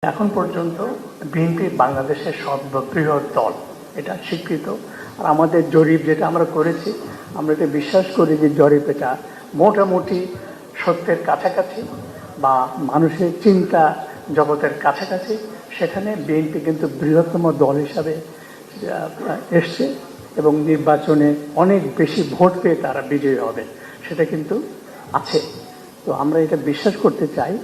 এখন পর্যন্ত বিএনপি বাংলাদেশের সর্ববৃহৎ দল, এটা স্বীকৃত। আর আমাদের জরিপ যেটা আমরা করেছি, আমরা এটা বিশ্বাস করি যে জরিপ এটা মোটামুটি সত্যের কাছাকাছি বা মানুষের চিন্তা জগতের কাছাকাছি। সেখানে বিএনপি কিন্তু বৃহত্তম দল হিসাবে এসছে এবং নির্বাচনে অনেক বেশি ভোট পেয়ে তারা বিজয়ী হবে, সেটা কিন্তু আছে। তো আমরা এটা বিশ্বাস করতে চাই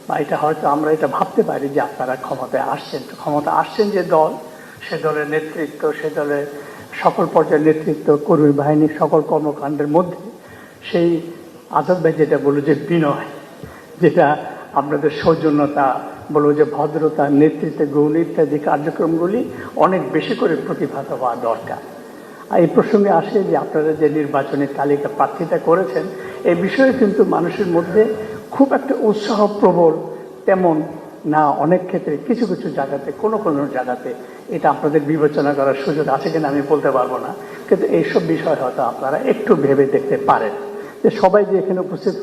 বা এটা হয়তো আমরা এটা ভাবতে পারি যে আপনারা ক্ষমতায় আসছেন। তো ক্ষমতা আসছেন যে দল, সে দলের নেতৃত্ব, সে দলের সকল পর্যায়ের নেতৃত্ব, কর্মী বাহিনীর সকল কর্মকাণ্ডের মধ্যে সেই আজাদ ভাই যেটা বলল যে বিনয়, যেটা আপনাদের সৌজন্যতা, বলবো যে ভদ্রতা, নেতৃত্বে গৌণ ইত্যাদি কার্যক্রমগুলি অনেক বেশি করে প্রতিভাত হওয়া দরকার। আর এই প্রসঙ্গে আসে যে আপনারা যে নির্বাচনের তালিকা প্রার্থিতা করেছেন, এই বিষয়ে কিন্তু মানুষের মধ্যে খুব একটা উৎসাহ প্রবল তেমন না। অনেক ক্ষেত্রে কিছু কিছু জায়গাতে, কোনো জায়গাতে এটা আপনাদের বিবেচনা করার সুযোগ আছে কিনা আমি বলতে পারবো না, কিন্তু এইসব বিষয় হয়তো আপনারা একটু ভেবে দেখতে পারেন যে সবাই যে এখানে উপস্থিত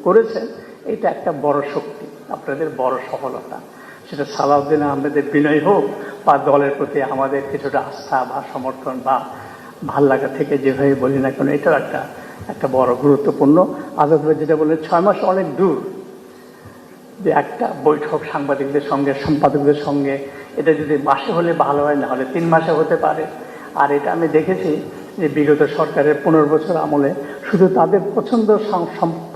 করেছেন, এটা একটা বড় শক্তি, আপনাদের বড় সফলতা। সেটা সালাউদ্দিন আহমেদের বিনয় হোক বা দলের প্রতি আমাদের কিছুটা আস্থা বা সমর্থন বা ভাল লাগা থেকে যেভাবে বলি না কেন, এটাও একটা বড় গুরুত্বপূর্ণ। আজাদ ভাই যেটা বললেন 6 মাস অনেক দূর, যে একটা বৈঠক সাংবাদিকদের সঙ্গে, সম্পাদকদের সঙ্গে, এটা যদি মাসে হলে ভালো হয়, না হলে 3 মাসে হতে পারে। আর এটা আমি দেখেছি যে বিগত সরকারের 15 বছর আমলে শুধু তাদের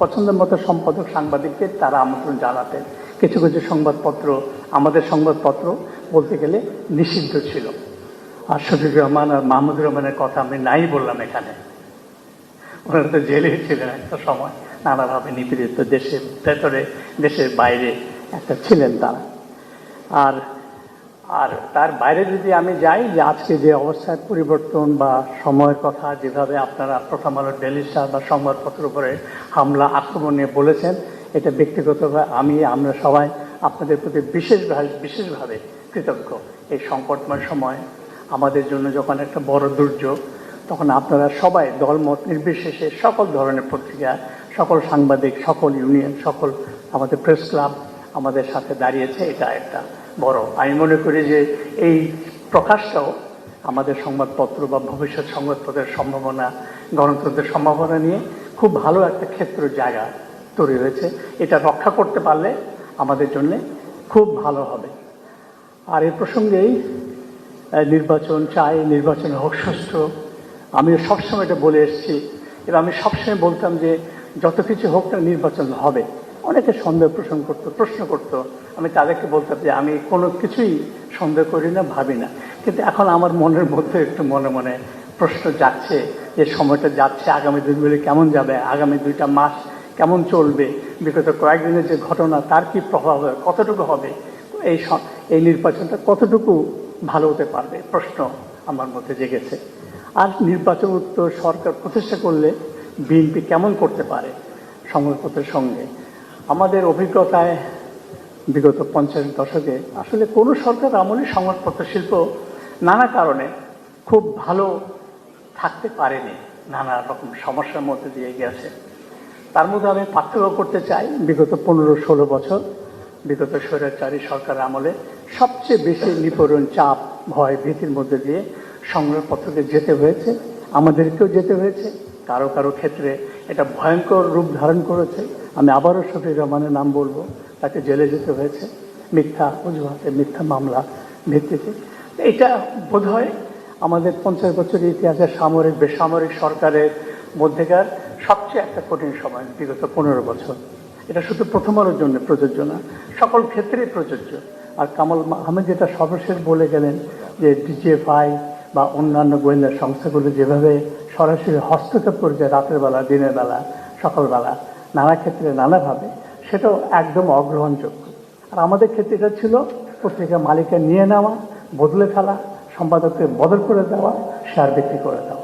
পছন্দের মতো সম্পাদক সাংবাদিককে তারা আমন্ত্রণ জানাতেন। কিছু কিছু সংবাদপত্র, আমাদের সংবাদপত্র বলতে গেলে নিষিদ্ধ ছিল। আর শফিক রহমান আর মাহমুদুর রহমানের কথা আমি নাই বললাম এখানে, ওনারা তো জেলে ছিলেন একটা সময়, নানাভাবে নিপীড়িত, দেশের ভেতরে দেশের বাইরে একটা ছিলেন তারা। আর তার বাইরে যদি আমি যাই, যে আজকে যে অবস্থার পরিবর্তন বা সময়ের কথা যেভাবে আপনারা প্রথম আলো, ডেইলি স্টার বা সংবাদপত্রের উপরে হামলা আক্রমণ নিয়ে বলেছেন, এটা ব্যক্তিগতভাবে আমরা সবাই আপনাদের প্রতি বিশেষভাবে কৃতজ্ঞ। এই সংকটময় সময় আমাদের জন্য যখন একটা বড় দুর্যোগ, তখন আপনারা সবাই দলমত নির্বিশেষে সকল ধরনের পত্রিকা, সকল সাংবাদিক, সকল ইউনিয়ন, সকল আমাদের প্রেস ক্লাব আমাদের সাথে দাঁড়িয়েছে। এটা একটা বড়, আমি মনে করি যে এই প্রকাশটাও আমাদের সংবাদপত্র বা ভবিষ্যৎ সংবাদপত্রের সম্ভাবনা, গণতন্ত্রের সম্ভাবনা নিয়ে খুব ভালো একটা ক্ষেত্র জায়গা তৈরি হয়েছে। এটা রক্ষা করতে পারলে আমাদের জন্য খুব ভালো হবে। আর এই প্রসঙ্গেই নির্বাচন চাই, নির্বাচন হোক সুষ্ঠু। আমি সবসময় এটা বলে এসেছি এবং আমি সবসময় বলতাম যে যত কিছু হোক না, নির্বাচন হবে। অনেকে সন্দেহ প্রশ্ন করতো, আমি তাদেরকে বলতাম যে আমি কোনো কিছুই সন্দেহ করি না, ভাবি না। কিন্তু এখন আমার মনের মধ্যে একটু মনে মনে প্রশ্ন যাচ্ছে যে সময়টা যাচ্ছে, আগামী দিনগুলি কেমন যাবে, আগামী 2টা মাস কেমন চলবে, বিগত কয়েকদিনের যে ঘটনা তার কি প্রভাব হবে, কতটুকু হবে, এই নির্বাচনটা কতটুকু ভালো হতে পারবে, প্রশ্ন আমার মধ্যে জেগেছে। আর নির্বাচন উত্তর সরকার প্রতিষ্ঠা করলে বিএনপি কেমন করতে পারে সংবাদপত্রের সঙ্গে। আমাদের অভিজ্ঞতায় বিগত 50 দশকে আসলে কোনো সরকার আমলে সংবাদপত্র শিল্প নানা কারণে খুব ভালো থাকতে পারেনি, নানা রকম সমস্যার মধ্যে দিয়ে গেছে। তার মধ্যে আমি পার্থক্য করতে চাই, বিগত 15-16 বছর বিগত স্বৈরাচারী সরকার আমলে সবচেয়ে বেশি নিপীড়ন, চাপ, ভয়, ভীতির মধ্যে দিয়ে সংবাদপত্রকে যেতে হয়েছে, আমাদেরকেও যেতে হয়েছে। কারো কারো ক্ষেত্রে এটা ভয়ঙ্কর রূপ ধারণ করেছে। আমি আবারও শফিক রহমানের নাম বলবো, তাকে জেলে যেতে হয়েছে মিথ্যা অজুহাতে, মিথ্যা মামলা ভিত্তিতে। এটা বোধহয় আমাদের 50 বছরের ইতিহাসে সামরিক বেসামরিক সরকারের মধ্যেকার সবচেয়ে একটা কঠিন সময় বিগত 15 বছর। এটা শুধু প্রথম আলোর জন্য প্রযোজ্য না, সকল ক্ষেত্রেই প্রযোজ্য। আর কামাল আহমেদ যেটা সর্বশেষ বলে গেলেন যে ডিজিএফআই বা অন্যান্য গোয়েন্দা সংস্থাগুলো যেভাবে সরাসরি হস্তক্ষেপ করেছে রাতের বেলা, দিনের বেলা, সকালবেলা, নানা ক্ষেত্রে নানাভাবে, সেটাও একদম অগ্রহণযোগ্য। আর আমাদের ক্ষেত্রে এটা ছিল পত্রিকা মালিকের নিয়ে নেওয়া, বদলে ফেলা, সম্পাদককে বদল করে দেওয়া, শেয়ার বিক্রি করে দেওয়া।